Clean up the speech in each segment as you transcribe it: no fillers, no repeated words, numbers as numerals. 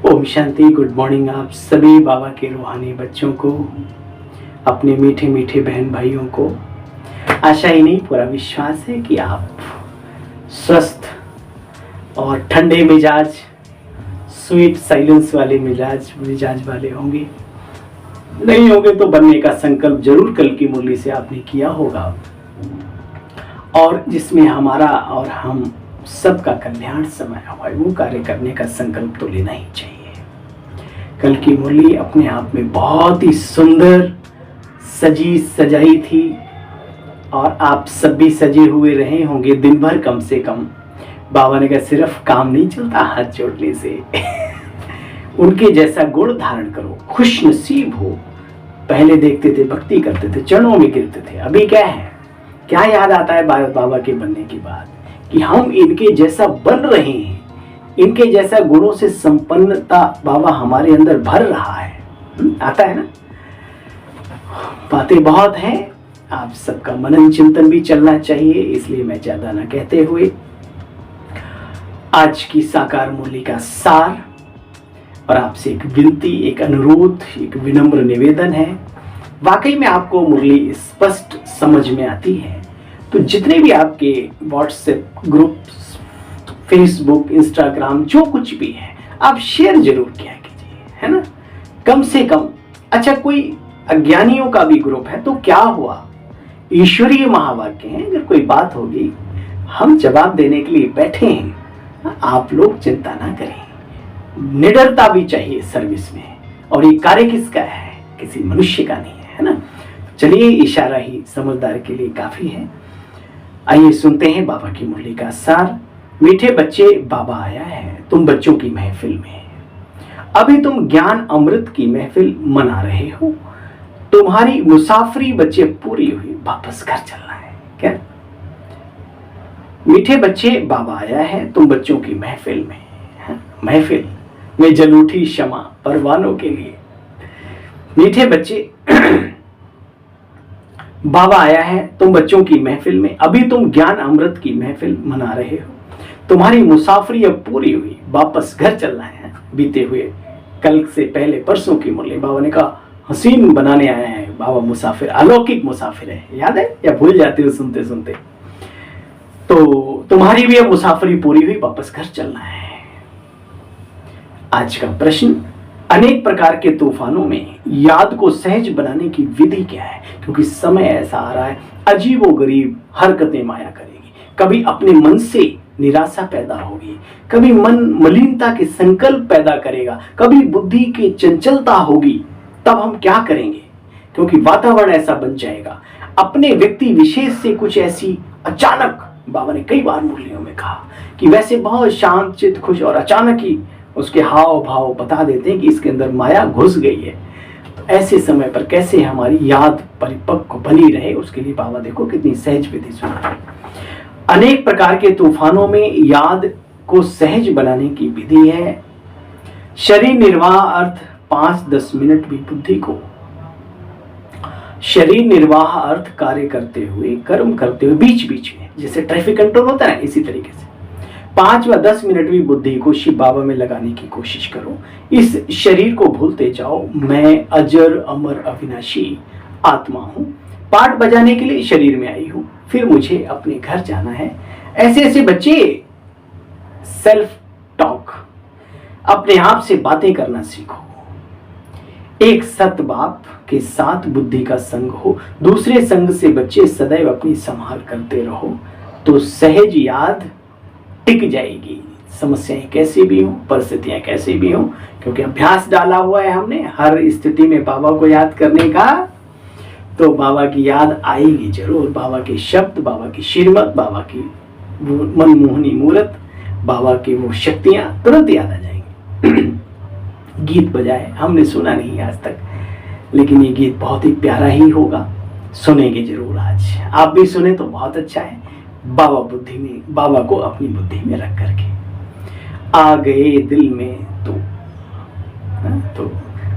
Om Shanti. Good morning आप सभी बाबा के रूहानी बच्चों को, अपने मीठे मीठे बहन भाइयों को। आशा ही नहीं पूरा विश्वास है कि आप स्वस्थ और ठंडे मिजाज, स्वीट साइलेंस वाले मिजाज वाले होंगे। नहीं होंगे तो बनने का संकल्प जरूर कल की मुरली से आपने किया होगा, और जिसमें हमारा और हम सबका कल्याण समाया हुआ है, वो कार्य करने का संकल्प तो लेना ही चाहिए। कल की मुरली अपने आप में बहुत ही सुंदर सजी सजाई थी, और आप सब भी सजे हुए रहे होंगे दिन भर कम से कम। बाबा ने कहा सिर्फ काम नहीं चलता हाथ जोड़ने से उनके जैसा गुण धारण करो, खुश नसीब हो। पहले देखते थे, भक्ति करते थे, चरणों में गिरते थे। अभी क्या है, क्या याद आता है बाबा के बनने के बाद कि हम इनके जैसा बन रहे हैं, इनके जैसा गुणों से संपन्नता बाबा हमारे अंदर भर रहा है। आता है ना। बातें बहुत हैं, आप सबका मनन चिंतन भी चलना चाहिए, इसलिए मैं ज्यादा ना कहते हुए आज की साकार मुरली का सार और आपसे एक विनती, एक अनुरोध, एक विनम्र निवेदन है। वाकई में आपको मुरली स्पष्ट समझ में आती है तो जितने भी आपके व्हाट्सएप ग्रुप, फेसबुक, इंस्टाग्राम, जो कुछ भी है, आप शेयर जरूर किया कीजिए, है ना। कम से कम। अच्छा, कोई अज्ञानियों का भी ग्रुप है तो क्या हुआ, ईश्वरीय महावाक्य है, अगर कोई बात होगी हम जवाब देने के लिए बैठे हैं। आप लोग चिंता ना करें, निडरता भी चाहिए सर्विस में। और ये कार्य किसका है, किसी मनुष्य का नहीं है ना। चलिए, इशारा ही समझदार के लिए काफी है। आइए सुनते हैं बाबा की मुरली का सार। मीठे बच्चे, बाबा आया है तुम बच्चों की महफिल में। अभी तुम ज्ञान अमृत की महफिल मना रहे हो। तुम्हारी मुसाफरी बच्चे पूरी हुई, वापस घर चलना है क्या। मीठे बच्चे, बाबा आया है तुम बच्चों की महफिल में। महफिल में जल उठी क्षमा परवानों के लिए। मीठे बच्चे, बाबा आया है तुम बच्चों की महफिल में। अभी तुम ज्ञान अमृत की महफिल मना रहे हो। तुम्हारी मुसाफरी अब पूरी हुई, वापस घर चलना है। बीते हुए कल से पहले परसों की मुरली बाबा ने कहा हसीन बनाने आया है बाबा मुसाफिर, अलौकिक मुसाफिर है। याद है या भूल जाते हो सुनते सुनते। तो तुम्हारी भी अब मुसाफरी पूरी हुई, वापस घर चलना है। आज का प्रश्न, अनेक प्रकार के तूफानों में याद को सहज बनाने की विधि क्या है। क्योंकि समय ऐसा आ रहा है, अजीबोगरीब हरकतें माया करेगी। कभी अपने मन से निराशा पैदा होगी, कभी मन मलिनता के संकल्प पैदा करेगा, कभी बुद्धि की चंचलता होगी। तब हम क्या करेंगे, क्योंकि वातावरण ऐसा बन जाएगा। अपने व्यक्ति विशेष से कुछ ऐसी अचानक, बाबा ने कई बार मुरलियों में कहा कि वैसे बहुत शांत चित, खुश, और अचानक ही उसके हाव भाव बता देते हैं कि इसके अंदर माया घुस गई है। तो ऐसे समय पर कैसे हमारी याद परिपक्व बनी रहे, उसके लिए बाबा देखो कितनी सहज विधि सुना। अनेक प्रकार के तूफानों में याद को सहज बनाने की विधि है। शरीर निर्वाह अर्थ 5-10 मिनट भी बुद्धि को, शरीर निर्वाह अर्थ कार्य करते हुए, कर्म करते हुए, बीच बीच में जैसे ट्रैफिक कंट्रोल होता है ना, इसी तरीके से 5 व 10 मिनट भी बुद्धि को शिव बाबा में लगाने की कोशिश करो। इस शरीर को भूलते जाओ, मैं अजर अमर अविनाशी आत्मा हूं। पाठ बजाने के लिए शरीर में आई हूं, फिर मुझे अपने घर जाना है। ऐसे ऐसे बच्चे सेल्फ टॉक, अपने आप से बातें करना सीखो। एक सत बाप के साथ बुद्धि का संग हो, दूसरे संग से बच्चे सदैव अपनी संभाल करते रहो, तो सहज याद टिक जाएगी। समस्याएं कैसी भी हो, परिस्थितियां कैसी भी हो, क्योंकि अभ्यास डाला हुआ है हमने हर स्थिति में बाबा को याद करने का। तो बाबा की याद आएगी जरूर। बाबा के शब्द, बाबा की श्रीमत, बाबा की मनमोहनी मूर्त, बाबा की वो शक्तियां तुरंत याद आ जाएंगी। गीत बजाए, हमने सुना नहीं आज तक, लेकिन ये गीत बहुत ही प्यारा ही होगा, सुनेंगे जरूर आज। आप भी सुने तो बहुत अच्छा है। बाबा बुद्धि में, बाबा को अपनी बुद्धि में रख करके आ गए दिल में तो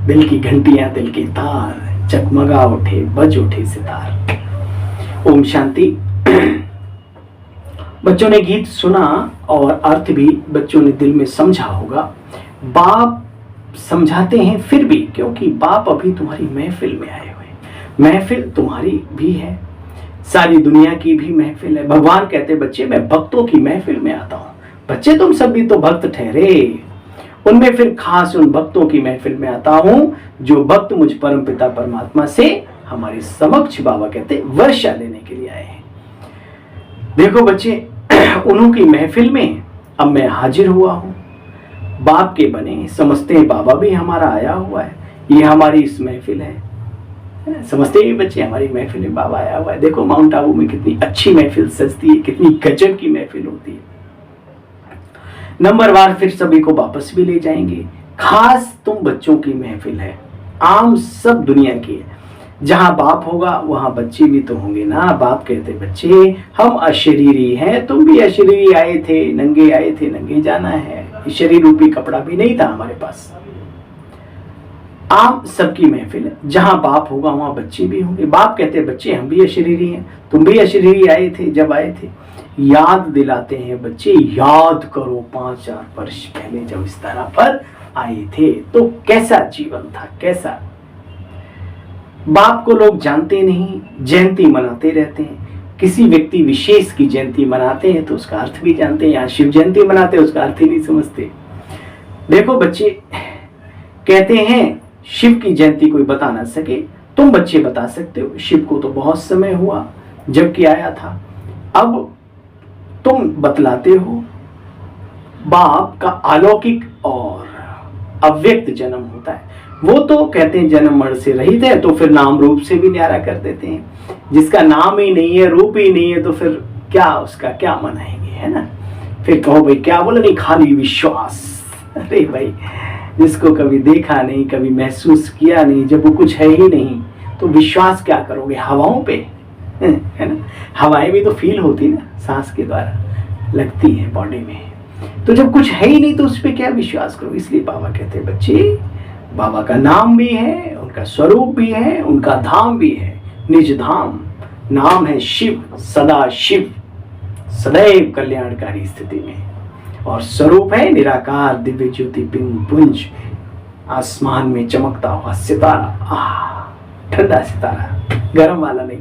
दिल की घंटियां, दिल के तार जगमगा उठे, बज उठे सितार। ओम शांति। बच्चों ने गीत सुना और अर्थ भी बच्चों ने दिल में समझा होगा। बाप समझाते हैं फिर भी, क्योंकि बाप अभी तुम्हारी महफिल में आए हुए, महफिल तुम्हारी भी है, सारी दुनिया की भी महफिल है। भगवान कहते बच्चे मैं भक्तों की महफिल में आता हूँ। बच्चे तुम सब भी तो भक्त ठहरे, उनमें फिर खास उन भक्तों की महफिल में आता हूँ जो भक्त मुझ परम पिता परमात्मा से हमारे समक्ष बाबा कहते वर्षा लेने के लिए आए हैं। देखो बच्चे, उन्हों की महफिल में अब मैं हाजिर हुआ हूँ, बाप के बने, समझते हैं बाबा भी हमारा आया हुआ है, ये हमारी इस महफिल है, समझते ही बच्चे हमारी महफिल में बाबा आया हुआ है। देखो माउंट आबू में कितनी अच्छी महफिल सजती है, कितनी गजब की महफिल होती है। नंबरवार फिर सभी को वापस भी ले जाएंगे। खास तुम बच्चों की महफिल है, आम सब दुनिया की है। जहां बाप होगा वहां बच्चे भी तो होंगे ना। बाप कहते बच्चे हम अशरीरी हैं, तुम भी अशरीरी आए थे, नंगे जाना है। शरीर रूपी कपड़ा भी नहीं था हमारे पास। आम सबकी महफिल है, जहां बाप होगा वहां बच्चे भी होंगे। बाप कहते बच्चे हम भी अशरीरी हैं, तुम भी अशरीरी आए थे जब आए थे। याद दिलाते हैं बच्चे, याद करो 5-4 वर्ष पहले जब इस तरह पर आए थे तो कैसा जीवन था, कैसा। बाप को लोग जानते नहीं, जयंती मनाते रहते हैं। किसी व्यक्ति विशेष की जयंती मनाते हैं तो उसका अर्थ भी जानते हैं। यहाँ शिव जयंती मनाते हैं, उसका अर्थ ही नहीं समझते। देखो बच्चे कहते हैं शिव की जयंती कोई बता ना सके, तुम बच्चे बता सकते हो। शिव को तो बहुत समय हुआ जबकि आया था, अब तुम बतलाते हो। बाप का अलौकिक और अव्यक्त जन्म होता है। वो तो कहते हैं जन्म मरण से रहित है, तो फिर नाम रूप से भी न्यारा कर देते हैं। जिसका नाम ही नहीं है, रूप ही नहीं है, तो फिर क्या उसका क्या मनाएंगे, है ना। फिर कहो भाई क्या बोला, नहीं खाली विश्वास। अरे भाई जिसको कभी देखा नहीं, कभी महसूस किया नहीं, जब वो कुछ है ही नहीं तो विश्वास क्या करोगे, हवाओं पे, है ना। हवाएं भी तो फील होती ना, सांस के द्वारा लगती है बॉडी में। तो जब कुछ है ही नहीं तो उस पर क्या विश्वास करो। इसलिए बाबा कहते हैं बच्चे बाबा का नाम भी है, उनका स्वरूप भी है, उनका धाम भी है, निज धाम। नाम है शिव, सदा शिव, सदैव कल्याणकारी स्थिति में। और स्वरूप है निराकार दिव्य ज्योति बिंब पुंज, आसमान में चमकता हुआ सितारा, ठंडा सितारा, गर्म वाला नहीं।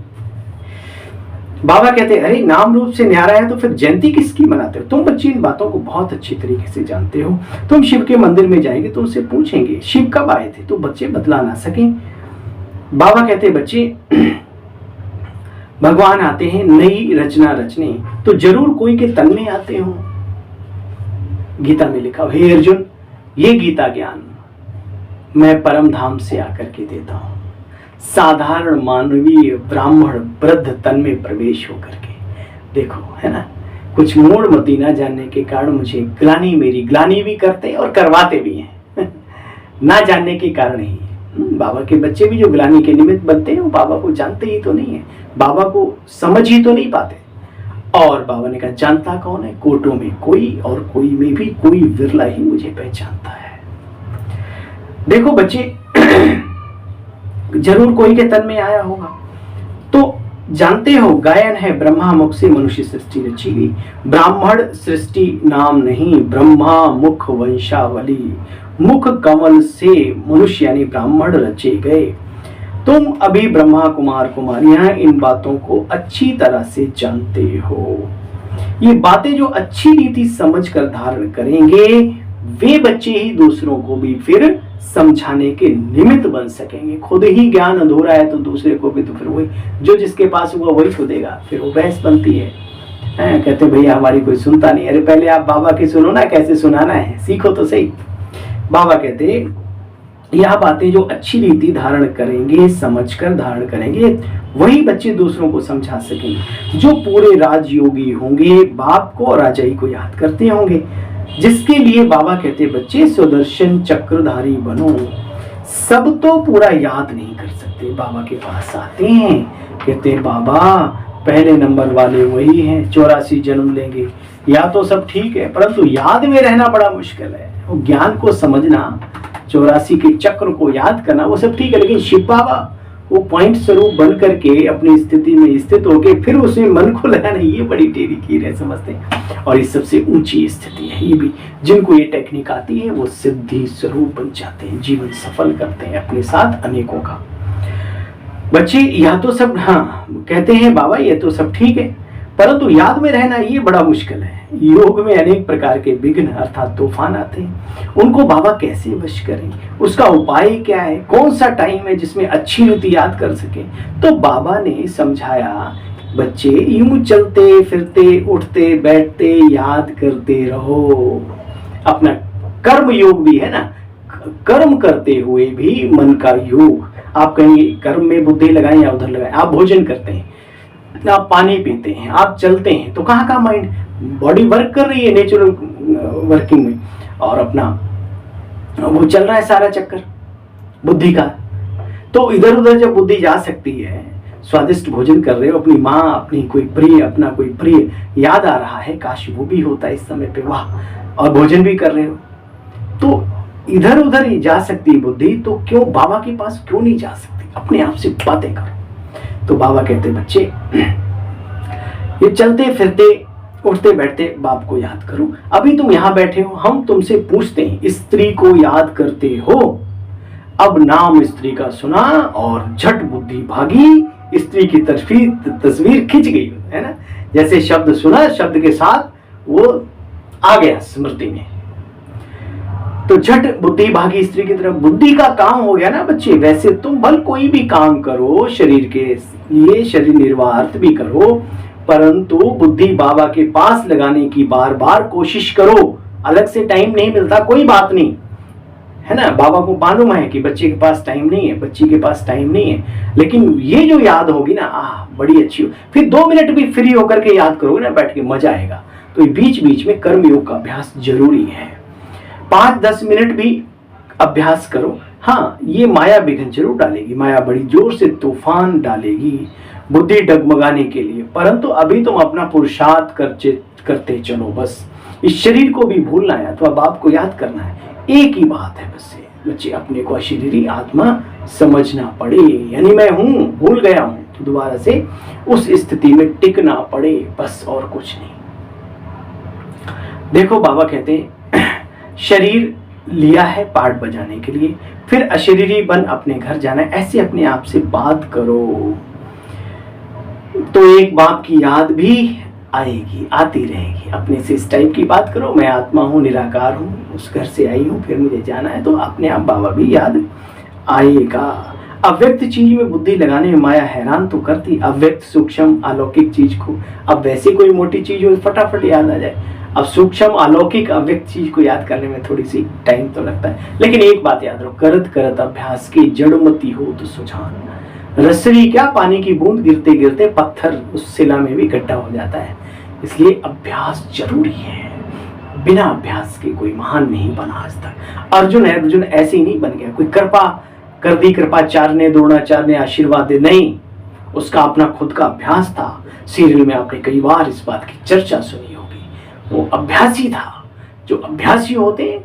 बाबा कहते हैं अरे नाम रूप से न्यारा है तो फिर जयंती किसकी मनाते हो। तुम बच्चे इन बातों को बहुत अच्छी तरीके से जानते हो। तुम शिव के मंदिर में जाएंगे तो उनसे पूछेंगे शिव कब आए थे, तो बच्चे बतला ना सके। बाबा कहते हैं बच्चे भगवान आते हैं नई रचना रचने, तो जरूर कोई के तन में आते हो। गीता में लिखा हे अर्जुन, ये गीता ज्ञान मैं परम धाम से आकर के देता हूं, साधारण मानवीय ब्राह्मण वृद्ध तन में प्रवेश होकर के। देखो है ना, कुछ मूड मती ना जानने के कारण मुझे ग्लानी, मेरी ग्लानी भी करते और करवाते भी हैं ना जानने के कारण ही। बाबा के बच्चे भी जो ग्लानी के निमित्त बनते हैं वो बाबा को जानते ही तो नहीं है, बाबा को समझ ही तो नहीं पाते। और बाबा ने कहा जानता कौन है, कोटों में कोई और कोई में भी कोई विरला ही मुझे पहचानता है। देखो बच्चे जरूर कोई के तन में आया होगा। तो जानते हो गायन है ब्रह्मा मुख से मनुष्य सृष्टि रची गई। ब्राह्मण सृष्टि नाम नहीं, ब्रह्मा मुख वंशावली, मुख कमल से मनुष्य यानी ब्राह्मण रचे गए। तुम अभी ब्रह्मा कुमार कुमारियां इन बातों को अच्छी तरह से जानते हो। ये बातें जो अच्छी रीति समझ कर धारण करेंगे वे बच्चे ही दूसरों को भी फिर समझाने के निमित्त बन सकेंगे। खुद ही ज्ञान अधूरा है तो दूसरे को भी तो फिर वही जो जिसके पास हुआ वही तो देगा। फिर वो बहस बनती है, कहते भैया हमारी कोई सुनता नहीं। अरे पहले आप बाबा की सुनो ना, कैसे सुनाना है सीखो तो सही। बाबा कहते यह बातें जो अच्छी रीति धारण करेंगे, समझकर धारण करेंगे, वही बच्चे दूसरों को समझा सकेंगे। जो पूरे राजयोगी होंगे बाप को और राजाई को याद करते होंगे, जिसके लिए बाबा कहते बच्चे सुदर्शन चक्रधारी बनो। सब तो पूरा याद नहीं कर सकते, बाबा के पास आते हैं कहते बाबा पहले नंबर वाले वही हैं, 84 जन्म लेंगे। या तो सब ठीक है परंतु याद में रहना बड़ा मुश्किल है। वो ज्ञान को समझना, 84 के चक्र को याद करना वो सब ठीक है, लेकिन शिव बाबा वो पॉइंट स्वरूप बन करके अपनी स्थिति में स्थित होके फिर उसमें मन को लगाना, ये बड़ी टेढ़ी कीर है, समझते हैं। और ये सबसे ऊंची स्थिति है। ये भी जिनको ये टेक्निक आती है वो सिद्धि स्वरूप बन जाते हैं, जीवन सफल करते हैं अपने साथ अनेकों का। बच्चे या तो सब हाँ कहते हैं बाबा ये तो सब ठीक है, परंतु याद में रहना ये बड़ा मुश्किल है। योग में अनेक प्रकार के विघ्न अर्थात तूफान आते हैं, उनको बाबा कैसे वश करें, उसका उपाय क्या है, कौन सा टाइम है जिसमें अच्छी रीति याद कर सके। तो बाबा ने समझाया बच्चे यूं चलते फिरते उठते बैठते याद करते रहो। अपना कर्म योग भी है ना, कर्म करते हुए भी मन का योग। आप कहीं कर्म में बुद्धि लगाएं या उधर लगाएं, आप भोजन करते हैं, आप पानी पीते हैं, आप चलते हैं, तो कहाँ का माइंड, बॉडी वर्क कर रही है नेचुरल वर्किंग में, और अपना वो चल रहा है सारा चक्कर बुद्धि का। तो इधर उधर जब बुद्धि जा सकती है, स्वादिष्ट भोजन कर रहे हो, अपनी माँ, अपनी कोई प्रिय, अपना कोई प्रिय याद आ रहा है, काश वो भी होता इस समय पे, वाह, और भोजन भी कर रहे हो, तो इधर उधर ही जा सकती है बुद्धि, तो क्यों बाबा के पास क्यों नहीं जा सकती, अपने आप से बातें करो। तो बाबा कहते बच्चे ये चलते फिरते उठते बैठते बाप को याद करो। अभी तुम यहाँ बैठे हो, हम तुमसे पूछते हैं स्त्री को याद करते हो? अब नाम स्त्री का सुना और झट बुद्धि भागी, स्त्री की तस्वीर खिंच गई, है ना, जैसे शब्द सुना, शब्द के साथ वो आ गया स्मृति में, तो झट बुद्धि भागी स्त्री की तरफ। बुद्धि का काम हो गया ना बच्चे। वैसे तुम भल कोई भी काम करो शरीर के लिए, शरीर निर्वाह भी करो, परंतु बुद्धि बाबा के पास लगाने की बार बार कोशिश करो। अलग से टाइम नहीं मिलता, कोई बात नहीं, है ना, बाबा को मालूम है कि बच्चे के पास टाइम नहीं है, बच्ची के पास टाइम नहीं है, लेकिन ये जो याद होगी ना, बड़ी अच्छी हो। फिर 2 मिनट भी फ्री होकर के याद करोगे ना बैठ के, मजा आएगा। तो बीच बीच में कर्म योग का अभ्यास जरूरी है। 5-10 मिनट भी अभ्यास करो। हाँ, ये माया विघ्न जरूर डालेगी, माया बड़ी जोर से तूफान डालेगी बुद्धि डगमगाने के लिए, परंतु अभी तुम अपना पुरुषार्थ करते चलो। बस इस शरीर को भी भूलना है अथवा बाप को याद करना है, एक ही बात है बस। बच्चे अपने को अशरीरी आत्मा समझना पड़े, यानी मैं हूं, भूल गया हूं, तो दोबारा से उस स्थिति में टिकना पड़े, बस, और कुछ नहीं। देखो बाबा कहते हैं शरीर लिया है पाठ बजाने के लिए, फिर अशरीरी बन अपने घर जाना है, ऐसे अपने आप से बात करो तो एक बाप की याद भी आएगी, आती रहेगी। अपने से इस टाइप की बात करो, मैं आत्मा हूँ, निराकार हूँ, उस घर से आई हूँ, फिर मुझे जाना है, तो अपने आप बाबा भी याद आएगा। अव्यक्त चीज में बुद्धि लगाने में माया हैरान तो करती, अव्यक्त सूक्ष्म अलौकिक चीज को। अब वैसे कोई मोटी चीज हो फटाफट याद आ जाए, अब सूक्ष्म अलौकिक अव्यक्त चीज को याद करने में थोड़ी सी टाइम तो लगता है। लेकिन एक बात याद रखो, करत करत अभ्यास की जड़मती हो तो सुजान। रसरी क्या, पानी की बूंद गिरते गिरते पत्थर उस शिला में भी गड्ढा हो जाता है। इसलिए अभ्यास जरूरी है, बिना अभ्यास के कोई महान नहीं बना आज तक। अर्जुन ऐसे ही नहीं बन गया, कोई कृपा कर दी, कृपाचार्य द्रोणाचार्य ने आशीर्वाद दे, नहीं, उसका अपना खुद का अभ्यास था। सीरियल में आपने कई बार इस बात की चर्चा सुनी होगी, वो अभ्यासी था। जो अभ्यासी होते हैं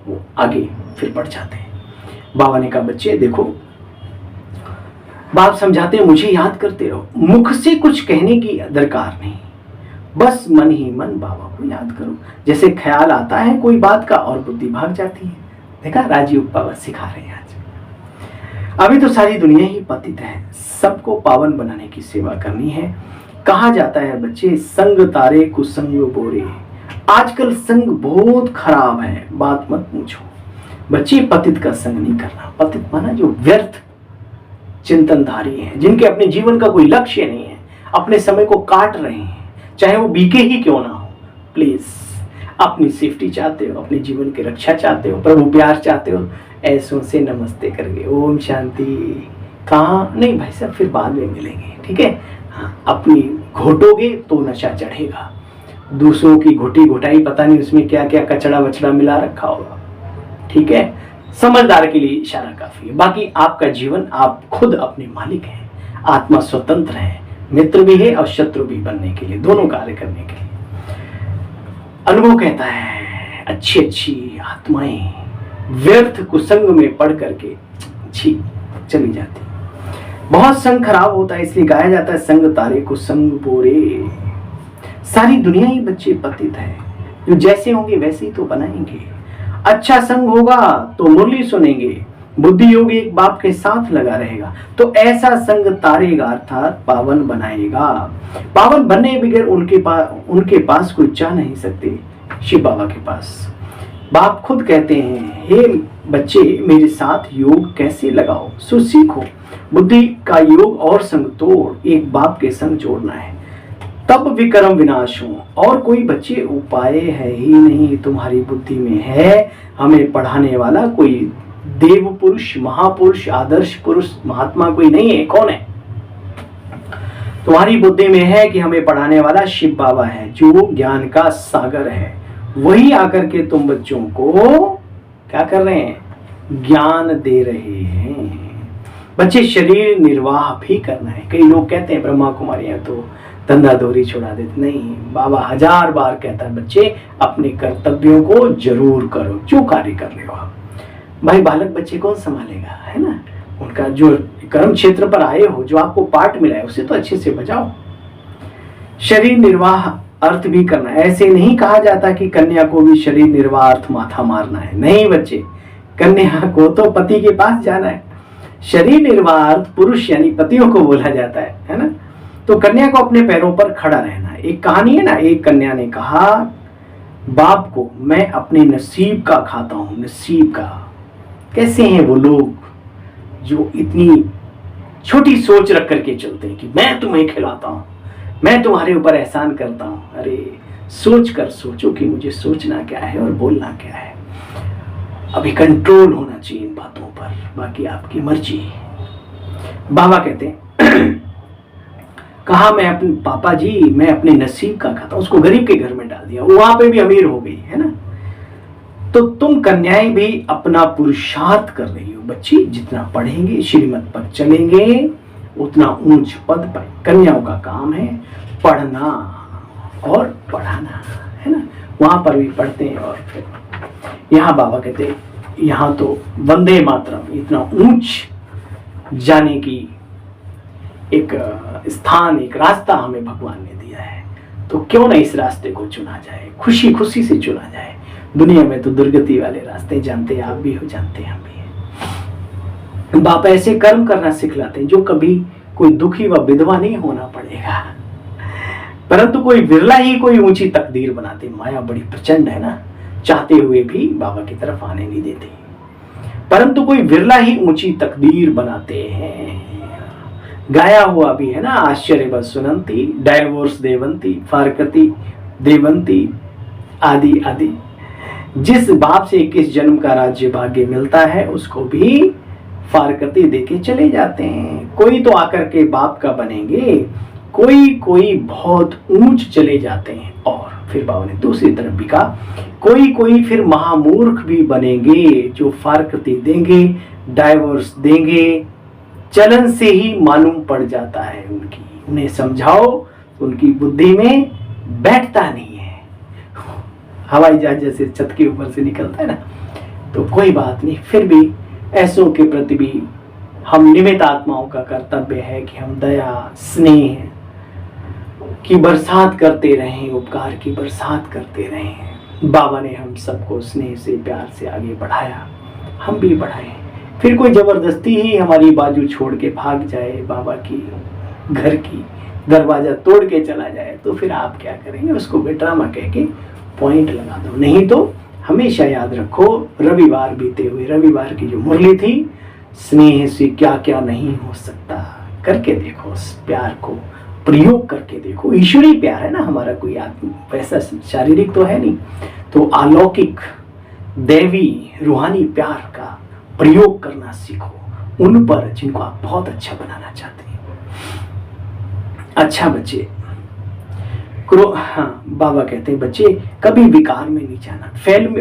वो आगे फिर बढ़ जाते हैं। बाबा ने कहा बच्चे देखो, बाप समझाते हैं मुझे याद करते रहो, मुख से कुछ कहने की दरकार नहीं, बस मन ही मन बाबा को याद करो। जैसे ख्याल आता है कोई बात का और बुद्धि भाग जाती है। देखा, राजीव बाबा सिखा रहे हैं आज। अभी तो सारी दुनिया ही पतित है, सबको पावन बनाने की सेवा करनी है। कहा जाता है बच्चे, संग तारे कुसंग बोरे। आजकल संग बहुत खराब है, बात मत पूछो बच्चे। पतित का संग नहीं करना। पतित माना जो व्यर्थ चिंतनधारी हैं, जिनके अपने जीवन का कोई लक्ष्य नहीं है, अपने समय को काट रहे हैं, चाहे वो बीके ही क्यों ना हो। प्लीज, अपनी सेफ्टी चाहते हो, अपने जीवन की रक्षा चाहते हो, प्रभु प्यार चाहते हो, ऐसों से नमस्ते करके ओम शांति कहाँ नहीं भाई साहब, फिर बाद में मिलेंगे, ठीक है। हाँ, अपनी घोटोगे तो नशा चढ़ेगा। दूसरों की घुटी घुटाई पता नहीं उसमें क्या क्या कचड़ा वचड़ा मिला रखा होगा, ठीक है। समझदार के लिए इशारा काफी है। बाकी आपका जीवन, आप खुद अपने मालिक हैं, आत्मा स्वतंत्र है, मित्र भी है और शत्रु भी बनने के लिए, दोनों कार्य करने के लिए। अनुभव कहता है अच्छी अच्छी आत्माएं व्यर्थ कुसंग में पड़ करके चली जाती। बहुत संग खराब होता है, इसलिए गाया जाता है संग तारे को संग बोरे। सारी दुनिया ही बच्चे पतित है, जो जैसे होंगे वैसे ही तो बनाएंगे। अच्छा संग होगा तो मुरली सुनेंगे, बुद्धि योगी एक बाप के साथ लगा रहेगा तो ऐसा संग तारेगा, अर्थात पावन बनाएगा। पावन बनने बगैर उनके पास कोई जा नहीं सकते, शिव बाबा के पास। बाप खुद कहते हैं, हे बच्चे मेरे साथ योग कैसे लगाओ, सो सीखो। बुद्धि का योग और संग तोड़, एक बाप के संग जोड़ना है, तब विक्रम विनाश हो। और कोई बच्चे उपाय है ही नहीं तुम्हारी बुद्धि में है हमें पढ़ाने वाला, कोई देव पुरुष, महापुरुष, आदर्श पुरुष, महात्मा कोई नहीं है। कौन है? तुम्हारी बुद्धि में है कि हमें पढ़ाने वाला शिव बाबा है, जो ज्ञान का सागर है। वही आकर के तुम बच्चों को क्या कर रहे हैं? ज्ञान दे रहे हैं। बच्चे शरीर निर्वाह भी करना है। कई लोग कहते हैं ब्रह्मा कुमारियां तो धंधा धोरी छुड़ा देते। नहीं, बाबा 1000 बार कहता है बच्चे अपने कर्तव्यों को जरूर करो, जो कार्य कर रहे हो आप। भाई बालक बच्चे कौन संभालेगा, है ना? उनका जो कर्म क्षेत्र पर आए हो, जो आपको पाठ मिला है, उसे तो अच्छे से बजाओ। शरीर निर्वाह अर्थ भी करना है। ऐसे नहीं कहा जाता कि कन्या को भी शरीर निर्वाह अर्थ माथा मारना है। नहीं बच्चे, कन्या को तो पति के पास जाना है। शरीर निर्वाह अर्थ पुरुष यानी पतियों को बोला जाता है ना? तो कन्या को अपने पैरों पर खड़ा रहना है। एक कहानी है ना, एक कन्या ने कहा बाप को, मैं अपने नसीब का खाता हूं, नसीब का। कैसे हैं वो लोग जो इतनी छोटी सोच रख करके चलते हैं कि मैं तुम्हें खिलाता हूं, मैं तुम्हारे ऊपर एहसान करता हूं। अरे सोच कर सोचो कि मुझे सोचना क्या है और बोलना क्या है। अभी कंट्रोल होना चाहिए इन बातों पर, बाकी आपकी मर्जी। बाबा कहते हैं कहा मैं अपने पापा जी मैं अपने नसीब का खाता हूं। उसको गरीब के घर में डाल दिया, वहां पे भी अमीर हो गई, है ना? तो तुम कन्याएं भी अपना पुरुषार्थ कर रही हो। बच्ची जितना पढ़ेंगे, श्रीमत पर चलेंगे, उतना ऊंच पद पर। कन्याओं का काम है पढ़ना और पढ़ाना, है ना? वहां पर भी पढ़ते हैं। और यहाँ बाबा कहते हैं यहाँ तो वंदे मातरम, इतना ऊंच जाने की एक स्थान, एक रास्ता हमें भगवान ने दिया है, तो क्यों ना इस रास्ते को चुना जाए, खुशी खुशी से चुना जाए। दुनिया में तो दुर्गति वाले रास्ते जानते हैं आप भी हो, जानते हैं हम भी हैं। बाप ऐसे कर्म करना सिखलाते हैं जो कभी कोई दुखी व विधवा नहीं होना पड़ेगा, परंतु कोई विरला ही कोई ऊंची तकदीर बनाते। माया बड़ी प्रचंड है ना, चाहते हुए भी बाबा की तरफ आने नहीं देते, परंतु कोई विरला ही ऊंची तकदीर बनाते हैं। गाया हुआ भी है ना, आश्चर्य सुनंती, डाइवोर्स देवंती, फारकती देवंती आदि आदि। जिस बाप से 21 जन्म का राज्य भाग्य मिलता है उसको भी फारकती देके चले जाते हैं। कोई तो आकर के बाप का बनेंगे, कोई बहुत ऊंच चले जाते हैं। और फिर बाबा ने दूसरी तरफ भी कहा कोई फिर महामूर्ख भी बनेंगे, जो फारकती देंगे, डाइवोर्स देंगे। चलन से ही मालूम पड़ जाता है उनकी, उन्हें समझाओ उनकी बुद्धि में बैठता नहीं है। हवाई जहाज जैसे छत के ऊपर से निकलता है ना, तो कोई बात नहीं, फिर भी ऐसों के प्रति भी हम निमित्त आत्माओं का कर्तव्य है कि हम दया स्नेह की बरसात करते रहें, उपकार की बरसात करते रहें। बाबा ने हम सबको स्नेह से प्यार से आगे बढ़ाया, हम भी बढ़ाएं। फिर कोई जबरदस्ती ही हमारी बाजू छोड़ के भाग जाए, बाबा की घर की दरवाजा तोड़ के चला जाए, तो फिर आप क्या करेंगे? उसको बेड्रामा कह के पॉइंट लगा दो। नहीं तो हमेशा याद रखो, रविवार बीते हुए रविवार की जो मुरली थी, स्नेह से क्या क्या नहीं हो सकता, करके देखो। उस प्यार को प्रयोग करके देखो। ईश्वरीय प्यार है ना हमारा, कोई आत्मा वैसा शारीरिक तो है नहीं, तो अलौकिक दैवी रूहानी प्यार का प्रयोग करना सीखो उन पर जिनको आप बहुत अच्छा बनाना चाहते हैं। अच्छा बच्चे, हाँ बाबा कहते हैं बच्चे कभी विकार में नहीं जाना,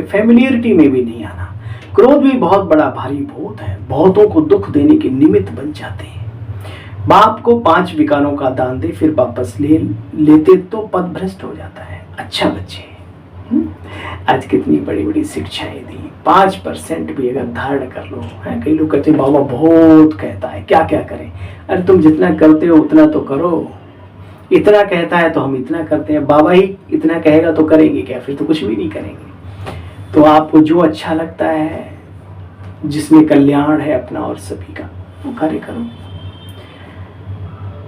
फैमिलियरिटी में भी नहीं आना। क्रोध भी बहुत बड़ा भारी भूत है, बहुतों को दुख देने के निमित्त बन जाते हैं। बाप को 5 विकारों का दान दे फिर वापस लेते तो पद भ्रष्ट हो जाता है। अच्छा बच्चे, आज कितनी बड़ी बड़ी शिक्षाएं दी। 5% भी अगर धारण कर लो है। कई लोग कहते हैं बाबा बहुत कहता है, क्या क्या करें। अरे तुम जितना करते हो उतना तो करो। इतना कहता है तो हम इतना करते हैं, बाबा ही इतना कहेगा तो करेंगे क्या? फिर तो कुछ भी नहीं करेंगे। तो आपको जो अच्छा लगता है, जिसमें कल्याण है अपना और सभी का, वो कार्य करो।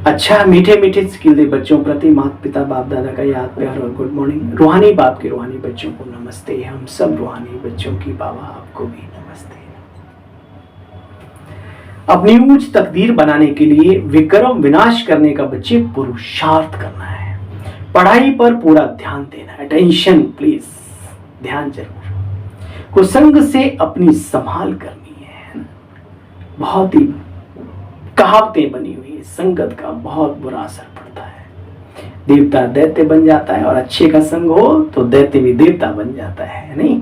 अच्छा, मीठे मीठे स्किल दे बच्चों प्रति माता पिता बाप दादा का याद प्यार और गुड मॉर्निंग। रूहानी बाप के रूहानी बच्चों को नमस्ते। हम सब रूहानी बच्चों की बाबा आपको भी नमस्ते। अपनी ऊंच तकदीर बनाने के लिए विक्रम विनाश करने का बच्चे पुरुषार्थ करना है। पढ़ाई पर पूरा ध्यान देना है। अटेंशन प्लीज, ध्यान जरूर। कुसंग से अपनी संभाल करनी है। बहुत ही कहावतें बनी हुई है, संगत का बहुत बुरा असर पड़ता है। देवता दैत्य बन जाता है और अच्छे का संग हो तो दैत्य भी देवता बन जाता है, नहीं?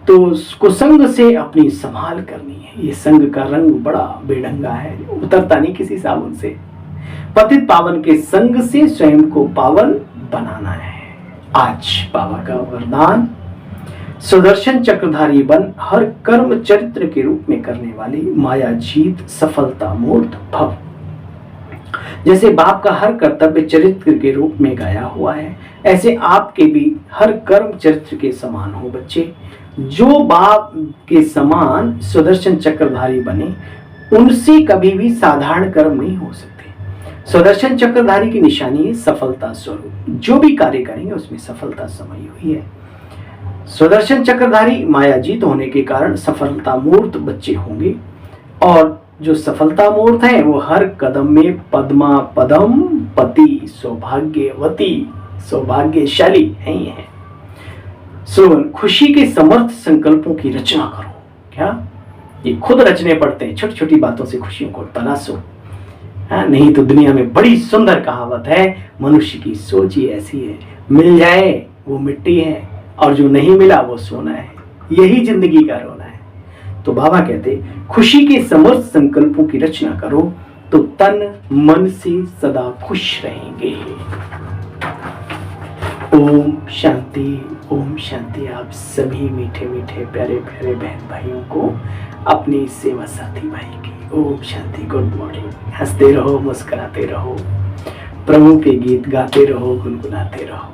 तो कुसंग से अपनी संभाल करनी है। ये संग का रंग बड़ा बेढंगा है, उतरता नहीं किसी साबुन से। पतित पावन के संग से स्वयं को पावन बनाना है। आज बाबा का वरदान, सुदर्शन चक्रधारी बन हर कर्म चरित्र के रूप में करने वाली माया जीत सफलता मूर्त भव। जैसे बाप का हर कर्तव्य चरित्र के रूप में गाया हुआ है, ऐसे आपके भी हर कर्म चरित्र के समान हो बच्चे। जो बाप के समान सुदर्शन चक्रधारी बने, उनसे कभी भी साधारण कर्म नहीं हो सकते। सुदर्शन चक्रधारी की निशानी है सफलता स्वरूप। जो भी कार्य करेंगे उसमें सफलता समाई हुई है। सुदर्शन चक्रधारी माया जीत होने के कारण सफलता मूर्त बच्चे होंगे, और जो सफलता मूर्त है वो हर कदम में पद्मा पदम पति सौभाग्यवती सौभाग्यशाली है। सुन, खुशी के समर्थ संकल्पों की रचना करो। क्या ये खुद रचने पड़ते हैं? छोटी छोटी बातों से खुशियों को तलाशो। नहीं तो दुनिया में बड़ी सुंदर कहावत है, मनुष्य की सोच ही ऐसी है, मिल जाए वो मिट्टी है और जो नहीं मिला वो सोना है। यही जिंदगी का रोना है। तो बाबा कहते खुशी के समर्थ संकल्पों की रचना करो तो तन मन से सदा खुश रहेंगे। ओम शांति, ओम शांति। आप सभी मीठे मीठे प्यारे प्यारे बहन भाइयों को अपनी सेवा साथी भाई की ओम शांति, गुड मॉर्निंग। हंसते रहो, मुस्कुराते रहो, प्रभु के गीत गाते रहो, गुनगुनाते रहो।